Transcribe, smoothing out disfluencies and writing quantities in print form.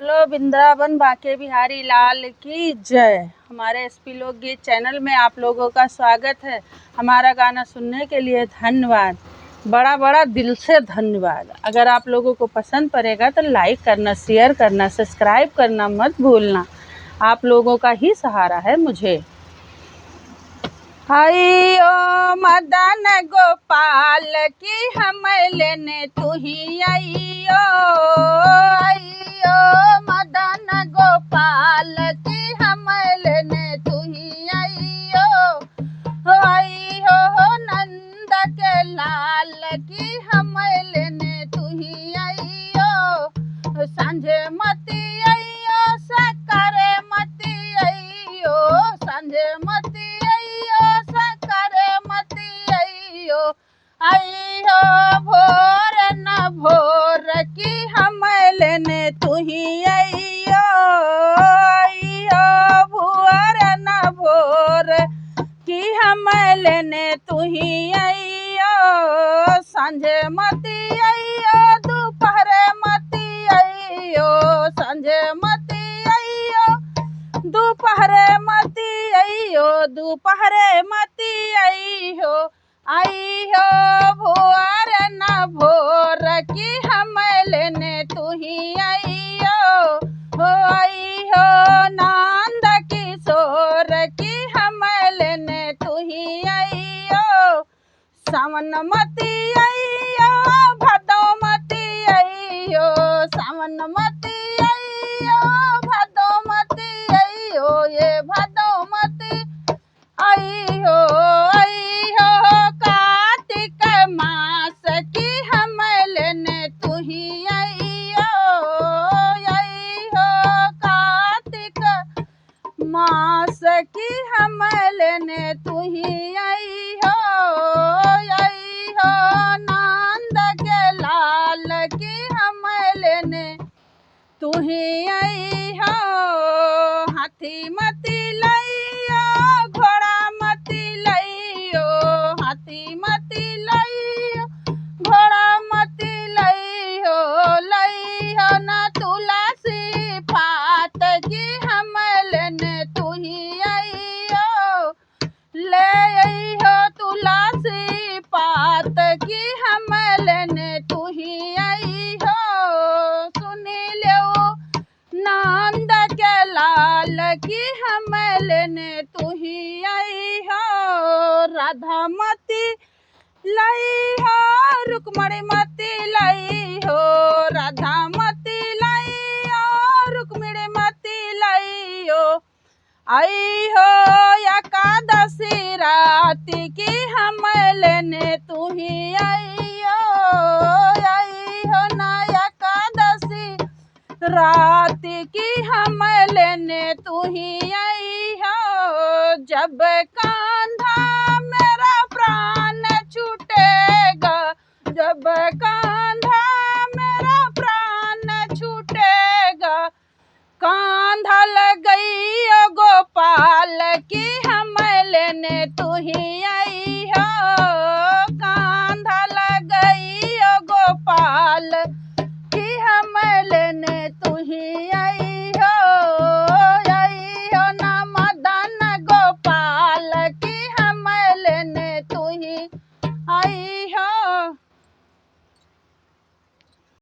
Hello, Vrindavan Banke Bihari लाल की जय। हमारे एसपी लोकगीत चैनल में आप लोगों का स्वागत है। हमारा गाना सुनने के लिए धन्यवाद, बड़ा बड़ा दिल से धन्यवाद। अगर आप लोगों को पसंद पड़ेगा तो लाइक करना, शेयर करना, सब्सक्राइब करना मत भूलना। आप लोगों का ही सहारा है मुझे। आइयो मदन गोपाल की हम लेने तू ही आइयो, आइयो मदन गोपाल की हम लेने तू ही आइयो, आइयो नंद के लाल की हम लेने तू ही आइयो। संझे मती आइयो सकरे मती आइयो, संझे मती आइयो भोर न भोर की हम लेने तू ही आइयो, आइयो भोर न भोर की हम लेने तू ही आइयो। संझे मती आइयो दोपहर मती आइयो, संझे मती आइयो दोपहर मती आइयो, दोपहर मती आइयो, आइयो भोर न भोर की हम लेने तू ही आइयो, आइयो नंद किशोर की हम लेने तू ही आइयो। सावन मती आइयो भादो मती आइयो, सावन मती आइयो भादो मती आइयो, ये भादो मती आइयो, आइयो कार्तिक मास की हम लेने तू ही आइयो, आइयो कार्तिक मास की हम लेने तू ही आइयो, आइयो नंद के लाल की हम लेने तू ही आइयो। हाथी मती लइयो घोड़ा मती लइयो, हाथी मती लइयो घोड़ा मती लइयो, लइयो न तुलसी पात की हम लेने तू ही आइयो, ले आइयो तुलसी पात की हम लेने तू ही आइयो। सुनी लो नंद के लाल की हम लेने तू ही आइयो। राधा मती लइहो रुक्मणी मती लइहो, राधा मती लइहो रुक्मणी मती लइहो, आइहो एकादशी राति की हम लेने तू ही आइयो, आइहो ना एकादशी राति की हम लेने तू ही आइयो। जब कांधा मेरा प्राण छूटेगा, जब कांधा